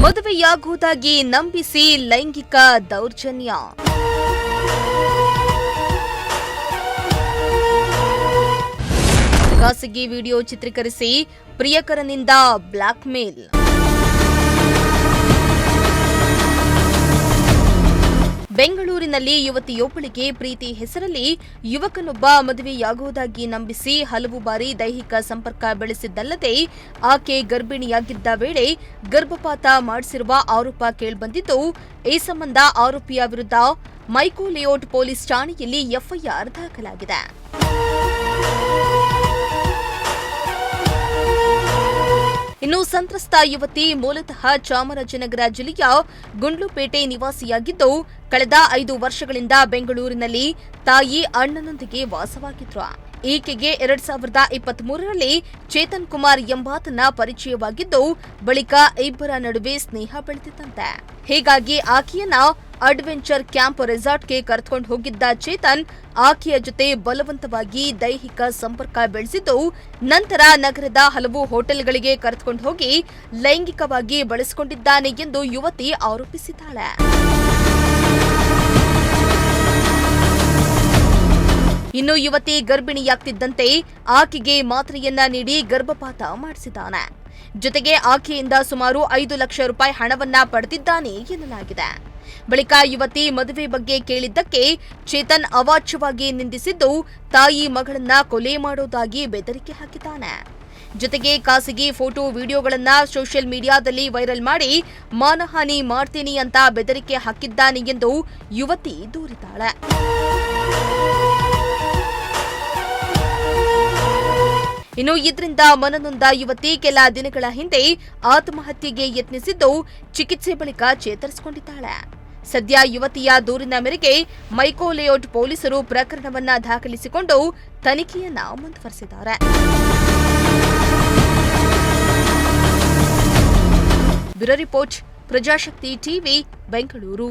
ಮದುವೆಯಾಗುವುದಾಗಿ ನಂಬಿಸಿ ಲೈಂಗಿಕ ದೌರ್ಜನ್ಯ. ಖಾಸಗಿ ವಿಡಿಯೋ ಚಿತ್ರೀಕರಿಸಿ ಪ್ರಿಯಕರನಿಂದ ಬ್ಲಾಕ್ಮೇಲ್. ಬೆಂಗಳೂರಿನಲ್ಲಿ ಯುವತಿಯೊಬ್ಬಳಿಗೆ ಪ್ರೀತಿ ಹೆಸರಲ್ಲಿ ಯುವಕನೊಬ್ಬ ಮದುವೆಯಾಗುವುದಾಗಿ ನಂಬಿಸಿ ಹಲವು ಬಾರಿ ದೈಹಿಕ ಸಂಪರ್ಕ ಬೆಳೆಸಿದ್ದಲ್ಲದೆ ಆಕೆ ಗರ್ಭಿಣಿಯಾಗಿದ್ದ ವೇಳೆ ಗರ್ಭಪಾತ ಮಾಡಿಸಿರುವ ಆರೋಪ ಕೇಳಿಬಂದಿದ್ದು, ಈ ಸಂಬಂಧ ಆರೋಪಿಯ ವಿರುದ್ಧ ಮೈಕೋ ಲೇಔಟ್ ಪೊಲೀಸ್ ಠಾಣೆಯಲ್ಲಿ ಎಫ್ಐಆರ್ ದಾಖಲಾಗಿದೆ. ಇನ್ನು ಸಂತ್ರಸ್ತ ಯುವತಿ ಮೂಲತಃ ಚಾಮರಾಜನಗರ ಜಿಲ್ಲೆಯ ಗುಂಡ್ಲುಪೇಟೆ ನಿವಾಸಿಯಾಗಿದ್ದು, ಕಳೆದ 5 ವರ್ಷಗಳಿಂದ ಬೆಂಗಳೂರಿನಲ್ಲಿ ತಾಯಿ ಅಣ್ಣನೊಂದಿಗೆ ವಾಸವಾಗಿದ್ರು. ಈಕೆಗೆ 2023ರಲ್ಲಿ ಚೇತನ್ ಕುಮಾರ್ ಎಂಬಾತನ ಪರಿಚಯವಾಗಿದ್ದು, ಬಳಿಕ ಇಬ್ಬರ ನಡುವೆ ಸ್ನೇಹ ಬೆಳೆದಿತ್ತಂತೆ. ಹೀಗಾಗಿ ಆಕೆಯನ್ನ ಅಡ್ವೆಂಚರ್ ಕ್ಯಾಂಪ್ ರೆಸಾರ್ಟ್ಗೆ ಕರೆದುಕೊಂಡು ಹೋಗಿದ್ದ ಚೇತನ್ ಆಕೆಯ ಜೊತೆ ಬಲವಂತವಾಗಿ ದೈಹಿಕ ಸಂಪರ್ಕ ಬೆಳೆಸಿದ್ದು, ನಂತರ ನಗರದ ಹಲವು ಹೋಟೆಲ್ಗಳಿಗೆ ಕರೆದುಕೊಂಡು ಹೋಗಿ ಲೈಂಗಿಕವಾಗಿ ಬಳಸಿಕೊಂಡಿದ್ದಾನೆ ಎಂದು ಯುವತಿ ಆರೋಪಿಸಿದ್ದಾಳೆ. ಇನ್ನು ಯುವತಿ ಗರ್ಭಿಣಿಯಾಗ್ತಿದ್ದಂತೆ ಆಕೆಗೆ ಮಾತ್ರೆಯನ್ನ ನೀಡಿ ಗರ್ಭಪಾತ ಮಾಡಿಸಿದ್ದಾನೆ. ಜೊತೆಗೆ ಆಕೆಯಿಂದ ಸುಮಾರು 5 ಲಕ್ಷ ರೂಪಾಯಿ ಹಣವನ್ನ ಪಡೆದಿದ್ದಾನೆ ಎನ್ನಲಾಗಿದೆ. ಬಳಿಕ ಯುವತಿ ಮದುವೆ ಬಗ್ಗೆ ಕೇಳಿದ್ದಕ್ಕೆ ಚೇತನ್ ಅವಾಚ್ಯವಾಗಿ ನಿಂದಿಸಿದ್ದು, ತಾಯಿ ಮಗಳನ್ನ ಕೊಲೆ ಮಾಡೋದಾಗಿ ಬೆದರಿಕೆ ಹಾಕಿದ್ದಾನೆ. ಜೊತೆಗೆ ಖಾಸಗಿ ಫೋಟೋ ವಿಡಿಯೋಗಳನ್ನ ಸೋಷಿಯಲ್ ಮೀಡಿಯಾದಲ್ಲಿ ವೈರಲ್ ಮಾಡಿ ಮಾನಹಾನಿ ಮಾಡ್ತೀನಿ ಅಂತ ಬೆದರಿಕೆ ಹಾಕಿದ್ದಾನೆ ಎಂದು ಯುವತಿ ದೂರಿದ್ದಾಳೆ. ಇನ್ನು ಇದರಿಂದ ಮನನೊಂದ ಯುವತಿ ಕೆಲ ದಿನಗಳ ಹಿಂದೆ ಆತ್ಮಹತ್ಯೆಗೆ ಯತ್ನಿಸಿದ್ದು, ಚಿಕಿತ್ಸೆ ಬಳಿಕ ಚೇತರಿಸಿಕೊಂಡಿದ್ದಾಳೆ. ಸದ್ಯ ಯುವತಿಯ ದೂರಿನ ಮೇರೆಗೆ ಮೈಕೋ ಲೇಔಟ್ ಪೊಲೀಸರು ಪ್ರಕರಣವನ್ನ ದಾಖಲಿಸಿಕೊಂಡು ತನಿಖೆಯನ್ನ ಮುಂದುವರೆಸಿದ್ದಾರೆ. Bureau report, Prajashakti TV, Bengaluru.